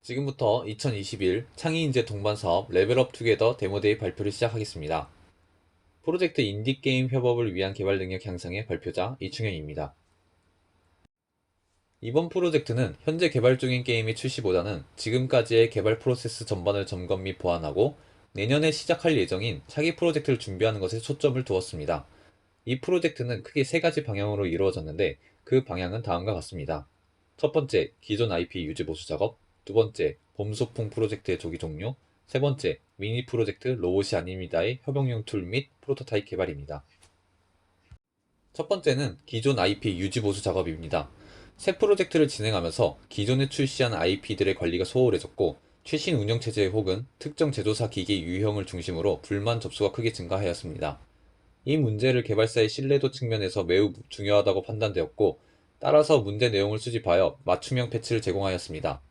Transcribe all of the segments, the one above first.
지금부터 2021 창의인재 동반사업 레벨업 투게더 데모데이 발표를 시작하겠습니다. 프로젝트 인디게임 협업을 위한 개발 능력 향상의 발표자 이충현입니다. 이번 프로젝트는 현재 개발 중인 게임의 출시보다는 지금까지의 개발 프로세스 전반을 점검 및 보완하고 내년에 시작할 예정인 차기 프로젝트를 준비하는 것에 초점을 두었습니다. 이 프로젝트는 크게 세 가지 방향으로 이루어졌는데 그 방향은 다음과 같습니다. 첫 번째, 기존 IP 유지 보수 작업. 두 번째, 봄소풍 프로젝트의 조기 종료. 세 번째, 미니 프로젝트 로봇이 아닙니다의 협용용 툴 및 프로토타입 개발입니다. 첫 번째는 기존 IP 유지 보수 작업입니다. 새 프로젝트를 진행하면서 기존에 출시한 IP들의 관리가 소홀해졌고 최신 운영체제 혹은 특정 제조사 기기 유형을 중심으로 불만 접수가 크게 증가하였습니다. 이 문제를 개발사의 신뢰도 측면에서 매우 중요하다고 판단되었고, 따라서 문제 내용을 수집하여 맞춤형 패치를 제공하였습니다.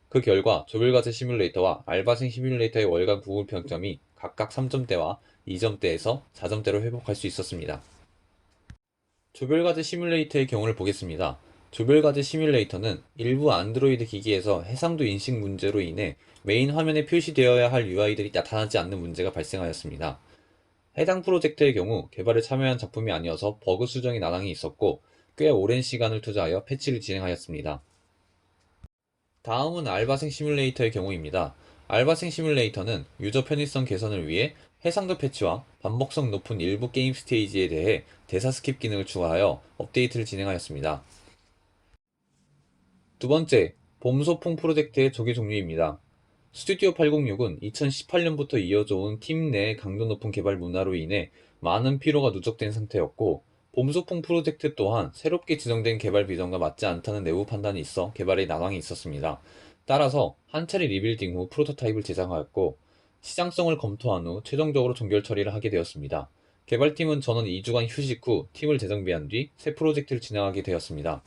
그 결과 조별과제 시뮬레이터와 알바생 시뮬레이터의 월간 구글 평점이 각각 3점대와 2점대에서 4점대로 회복할 수 있었습니다. 조별과제 시뮬레이터의 경우를 보겠습니다. 조별과제 시뮬레이터는 일부 안드로이드 기기에서 해상도 인식 문제로 인해 메인 화면에 표시되어야 할 UI들이 나타나지 않는 문제가 발생하였습니다. 해당 프로젝트의 경우 개발에 참여한 작품이 아니어서 버그 수정에 난항이 있었고 꽤 오랜 시간을 투자하여 패치를 진행하였습니다. 다음은 알바생 시뮬레이터의 경우입니다. 알바생 시뮬레이터는 유저 편의성 개선을 위해 해상도 패치와 반복성 높은 일부 게임 스테이지에 대해 대사 스킵 기능을 추가하여 업데이트를 진행하였습니다. 두 번째, 봄 소풍 프로젝트의 조기 종료입니다. 스튜디오 806은 2018년부터 이어져 온 팀 내 강도 높은 개발 문화로 인해 많은 피로가 누적된 상태였고, 봄소풍 프로젝트 또한 새롭게 지정된 개발 비전과 맞지 않다는 내부 판단이 있어 개발에 난항이 있었습니다. 따라서 한 차례 리빌딩 후 프로토타입을 제작하였고, 시장성을 검토한 후 최종적으로 종결 처리를 하게 되었습니다. 개발팀은 전원 2주간 휴식 후 팀을 재정비한 뒤 새 프로젝트를 진행하게 되었습니다.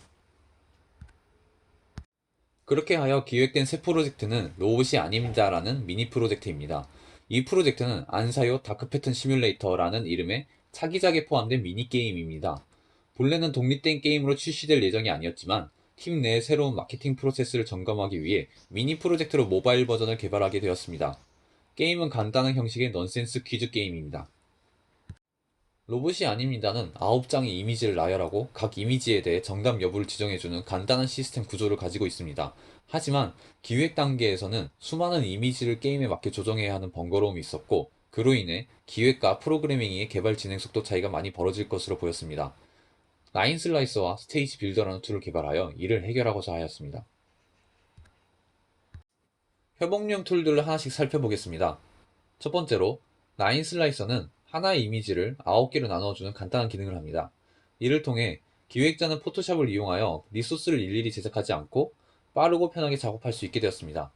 그렇게 하여 기획된 새 프로젝트는 로봇이 아닙니다라는 미니 프로젝트입니다. 이 프로젝트는 안사요 다크 패턴 시뮬레이터라는 이름의 차기작에 포함된 미니게임입니다. 본래는 독립된 게임으로 출시될 예정이 아니었지만 팀 내 새로운 마케팅 프로세스를 점검하기 위해 미니 프로젝트로 모바일 버전을 개발하게 되었습니다. 게임은 간단한 형식의 넌센스 퀴즈 게임입니다. 로봇이 아닙니다는 9장의 이미지를 나열하고 각 이미지에 대해 정답 여부를 지정해주는 간단한 시스템 구조를 가지고 있습니다. 하지만 기획 단계에서는 수많은 이미지를 게임에 맞게 조정해야 하는 번거로움이 있었고, 그로 인해 기획과 프로그래밍의 개발 진행 속도 차이가 많이 벌어질 것으로 보였습니다. 라인 슬라이서와 스테이지 빌더라는 툴을 개발하여 이를 해결하고자 하였습니다. 협업용 툴들을 하나씩 살펴보겠습니다. 첫 번째로, 라인 슬라이서는 하나의 이미지를 9개로 나누어주는 간단한 기능을 합니다. 이를 통해 기획자는 포토샵을 이용하여 리소스를 일일이 제작하지 않고 빠르고 편하게 작업할 수 있게 되었습니다.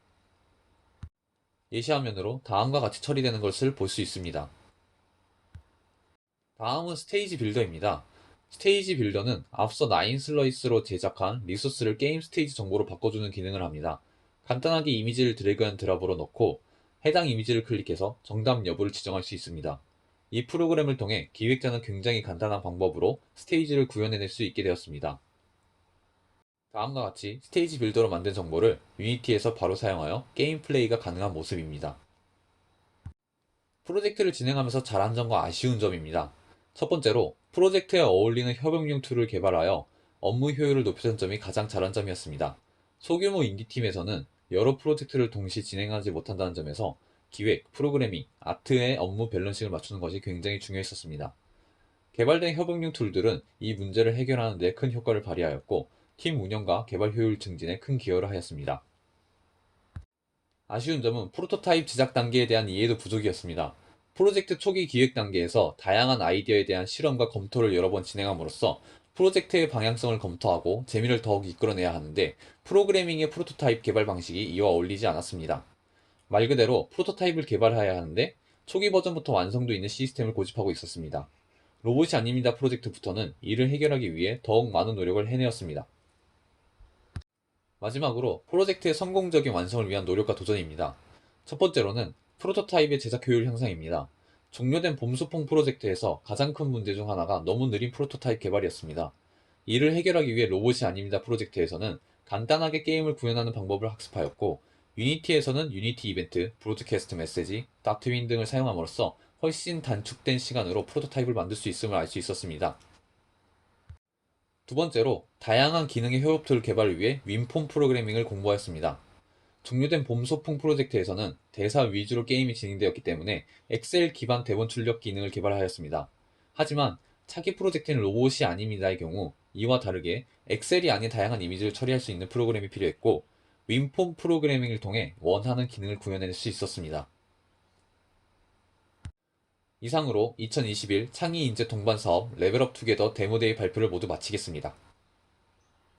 예시 화면으로 다음과 같이 처리되는 것을 볼 수 있습니다. 다음은 스테이지 빌더입니다. 스테이지 빌더는 앞서 라인 슬라이스로 제작한 리소스를 게임 스테이지 정보로 바꿔주는 기능을 합니다. 간단하게 이미지를 드래그 앤 드랍으로 넣고 해당 이미지를 클릭해서 정답 여부를 지정할 수 있습니다. 이 프로그램을 통해 기획자는 굉장히 간단한 방법으로 스테이지를 구현해낼 수 있게 되었습니다. 다음과 같이 스테이지 빌더로 만든 정보를 유니티에서 바로 사용하여 게임 플레이가 가능한 모습입니다. 프로젝트를 진행하면서 잘한 점과 아쉬운 점입니다. 첫 번째로 프로젝트에 어울리는 협업용 툴을 개발하여 업무 효율을 높여준 점이 가장 잘한 점이었습니다. 소규모 인디팀에서는 여러 프로젝트를 동시에 진행하지 못한다는 점에서 기획, 프로그래밍, 아트의 업무 밸런싱을 맞추는 것이 굉장히 중요했었습니다. 개발된 협업용 툴들은 이 문제를 해결하는 데 큰 효과를 발휘하였고, 팀 운영과 개발 효율 증진에 큰 기여를 하였습니다. 아쉬운 점은 프로토타입 제작 단계에 대한 이해도 부족이었습니다. 프로젝트 초기 기획 단계에서 다양한 아이디어에 대한 실험과 검토를 여러 번 진행함으로써 프로젝트의 방향성을 검토하고 재미를 더욱 이끌어내야 하는데, 프로그래밍의 프로토타입 개발 방식이 이와 어울리지 않았습니다. 말 그대로 프로토타입을 개발해야 하는데 초기 버전부터 완성도 있는 시스템을 고집하고 있었습니다. 로봇이 아닙니다 프로젝트부터는 이를 해결하기 위해 더욱 많은 노력을 해내었습니다. 마지막으로 프로젝트의 성공적인 완성을 위한 노력과 도전입니다. 첫 번째로는 프로토타입의 제작 효율 향상입니다. 종료된 봄소풍 프로젝트에서 가장 큰 문제 중 하나가 너무 느린 프로토타입 개발이었습니다. 이를 해결하기 위해 로봇이 아닙니다 프로젝트에서는 간단하게 게임을 구현하는 방법을 학습하였고, 유니티에서는 유니티 이벤트, 브로드캐스트 메시지, 닥트윈 등을 사용함으로써 훨씬 단축된 시간으로 프로토타입을 만들 수 있음을 알 수 있었습니다. 두 번째로, 다양한 기능의 협업툴 개발을 위해 윈폼 프로그래밍을 공부하였습니다. 종료된 봄 소풍 프로젝트에서는 대사 위주로 게임이 진행되었기 때문에 엑셀 기반 대본 출력 기능을 개발하였습니다. 하지만 차기 프로젝트는 로봇이 아닙니다의 경우 이와 다르게 엑셀이 아닌 다양한 이미지를 처리할 수 있는 프로그램이 필요했고, 윈폼 프로그래밍을 통해 원하는 기능을 구현해낼 수 있었습니다. 이상으로 2021 창의 인재 동반 사업 레벨업 투게더 데모데이 발표를 모두 마치겠습니다.